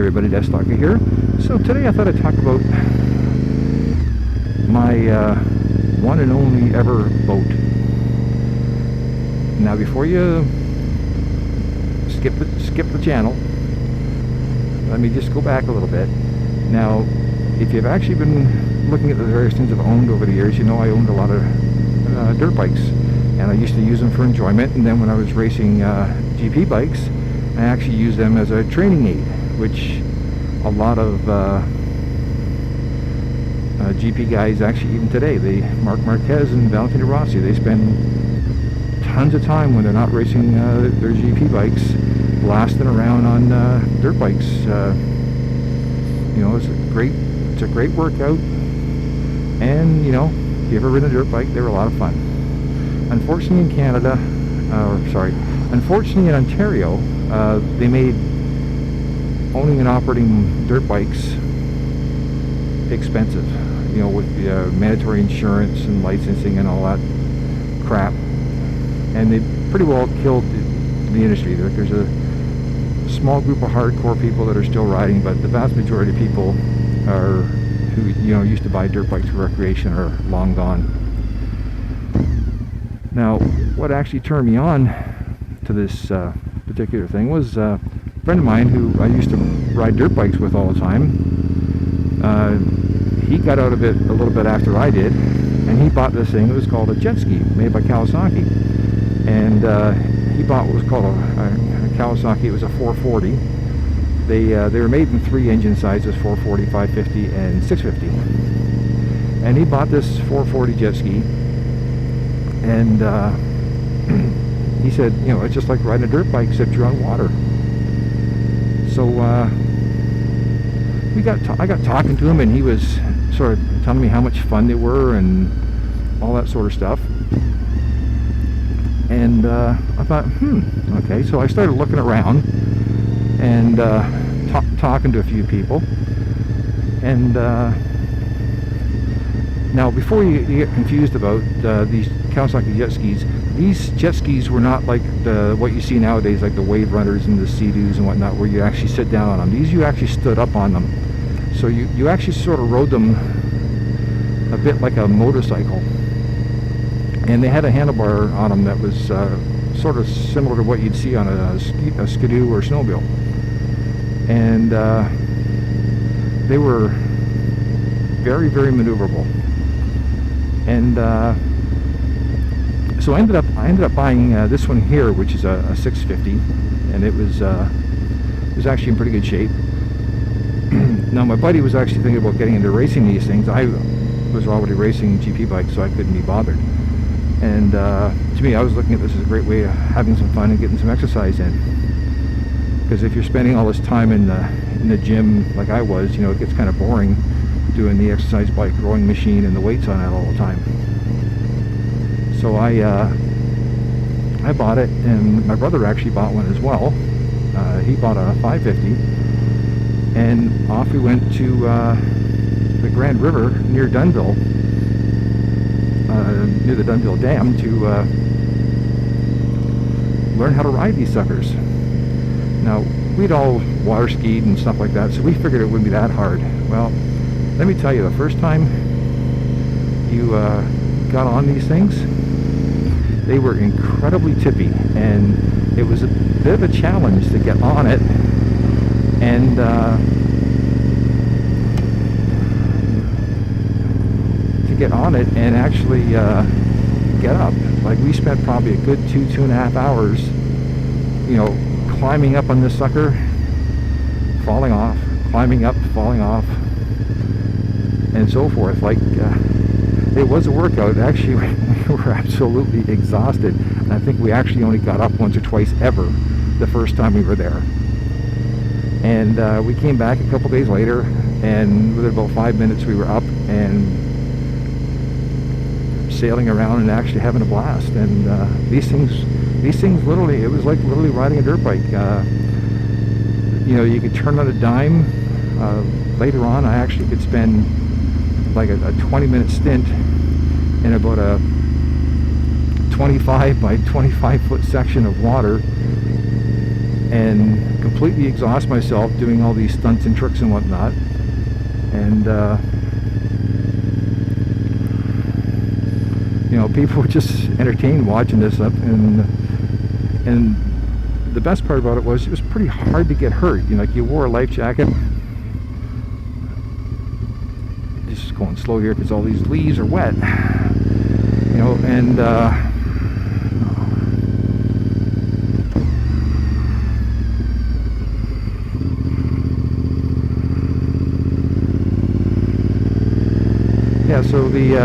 everybody, Destalker here. So today I thought I'd talk about my one and only ever boat. Now before you skip the channel, let me just go back a little bit. Now if you've actually been looking at the various things I've owned over the years, you know I owned a lot of dirt bikes, and I used to use them for enjoyment, and then when I was racing GP bikes, I actually used them as a training aid, which a lot of GP guys actually, even today, Mark Marquez and Valentino Rossi, they spend tons of time when they're not racing their GP bikes blasting around on dirt bikes. You know, it's a great workout, and you know, if you've ever ridden a dirt bike, they were a lot of fun. Unfortunately in Canada, unfortunately in Ontario, they made owning and operating dirt bikes expensive, you know, with the mandatory insurance and licensing and all that crap, and they pretty well killed the industry. There's a small group of hardcore people that are still riding, but the vast majority of people who you know used to buy dirt bikes for recreation are long gone. Now what actually turned me on to this particular thing was a friend of mine who I used to ride dirt bikes with all the time. He got out of it a little bit after I did, and he bought this thing. It was called a jet ski made by Kawasaki, and he bought what was called a Kawasaki. It was a 440. They were made in 3 engine sizes: 440, 550, and 650. And he bought this 440 jet ski, and he said, you know, it's just like riding a dirt bike except you're on water. So I got talking to him, and he was sort of telling me how much fun they were and all that sort of stuff. And I thought, okay. So I started looking around and talking to a few people. And now, before you get confused about these Kawasaki jet skis, these jet skis were not like what you see nowadays, like the Wave Runners and the Sea-Doos and whatnot, where you actually sit down on them. These, you actually stood up on them. So you actually sort of rode them a bit like a motorcycle. And they had a handlebar on them that was sort of similar to what you'd see on a skidoo or snowmobile. And they were very, very maneuverable. And so I ended up buying this one here, which is a 650, and it was actually in pretty good shape. Now my buddy was actually thinking about getting into racing these things. I was already racing GP bikes, so I couldn't be bothered. And to me, I was looking at this as a great way of having some fun and getting some exercise in. Because if you're spending all this time in the gym like I was, you know, it gets kind of boring doing the exercise bike, rowing machine, and the weights on it all the time. So I bought it, and my brother actually bought one as well. He bought a 550, and off we went to the Grand River near Dunnville, near the Dunnville Dam, to learn how to ride these suckers. Now, we'd all water skied and stuff like that, so we figured it wouldn't be that hard. Well, let me tell you, the first time you got on these things, they were incredibly tippy, and it was a bit of a challenge to get on it and actually get up. Like, we spent probably a good 2.5 hours, you know, climbing up on this sucker, falling off, climbing up, falling off, and so forth. Like, it was a workout. Actually, we were absolutely exhausted, and I think we actually only got up once or twice ever the first time we were there. And we came back a couple days later, and within about 5 minutes we were up and sailing around and actually having a blast. And these things literally, it was like literally riding a dirt bike. You know, you could turn on a dime. Later on, I actually could spend like a 20-minute stint in about a 25 by 25 foot section of water and completely exhaust myself doing all these stunts and tricks and whatnot. And you know, people were just entertained watching this up, and the best part about it was pretty hard to get hurt. You know, like, you wore a life jacket. Just going slow here because all these leaves are wet. You know, and yeah, so the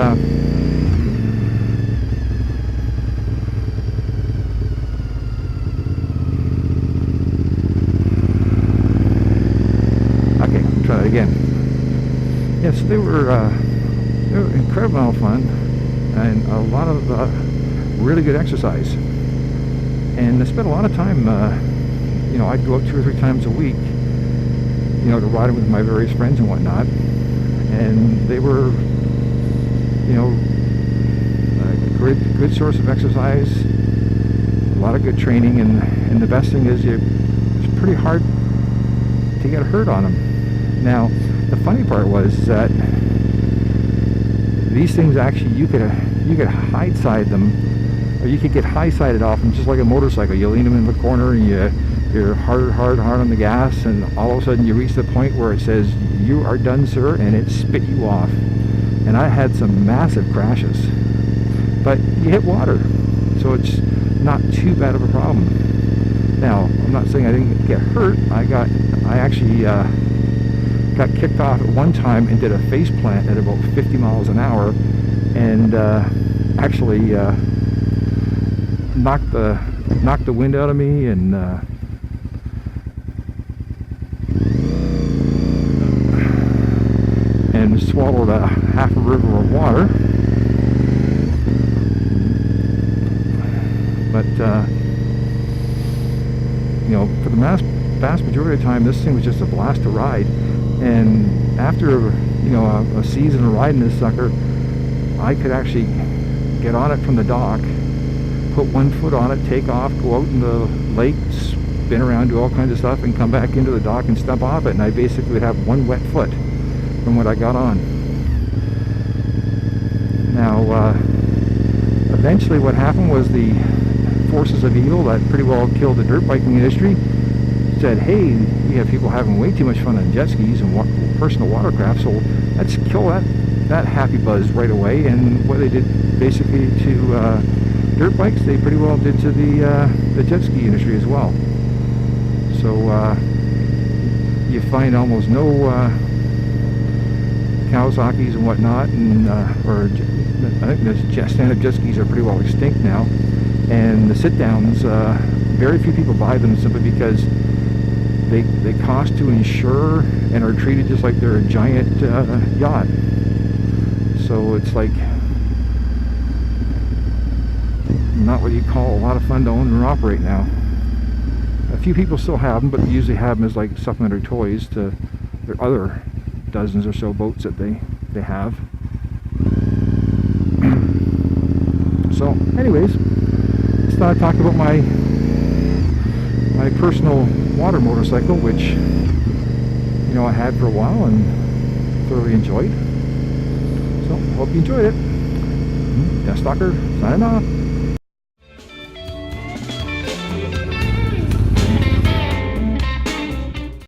again. Yes, they were incredible amount of fun and a lot of really good exercise. And I spent a lot of time, you know, I'd go out 2 or 3 times a week, you know, to ride with my various friends and whatnot. And they were, you know, a good source of exercise, a lot of good training, and the best thing is it's pretty hard to get hurt on them. Now, the funny part was that these things actually, you could high-side them, or you could get high-sided off them just like a motorcycle. You lean them in the corner and you're hard on the gas, and all of a sudden you reach the point where it says, "You are done, sir," and it spit you off. And I had some massive crashes. But you hit water, so it's not too bad of a problem. Now, I'm not saying I didn't get hurt. I actually got kicked off at one time and did a face plant at about 50 miles an hour, and actually knocked the wind out of me, and swallowed a half a river of water. But you know, for the vast majority of the time, this thing was just a blast to ride. And after, you know, a season of riding this sucker, I could actually get on it from the dock, put one foot on it, take off, go out in the lake, spin around, do all kinds of stuff, and come back into the dock and step off it. And I basically would have one wet foot from what I got on. Now, eventually what happened was the forces of evil that pretty well killed the dirt biking industry said, "Hey, we have people having way too much fun on jet skis and personal watercraft, so let's kill that happy buzz right away." And what they did basically to dirt bikes, they pretty well did to the jet ski industry as well. So you find almost no Kawasaki's and whatnot, and or I think the stand-up jet skis are pretty well extinct now. And the sit-downs, very few people buy them simply because they cost to insure and are treated just like they're a giant yacht. So it's like not what you call a lot of fun to own and operate now. A few people still have them, but they usually have them as like supplementary toys to their other dozens or so boats that they have. So anyways, let's not talk about my personal water motorcycle, which, you know, I had for a while and thoroughly enjoyed. So hope you enjoyed it. Death Stalker signing off.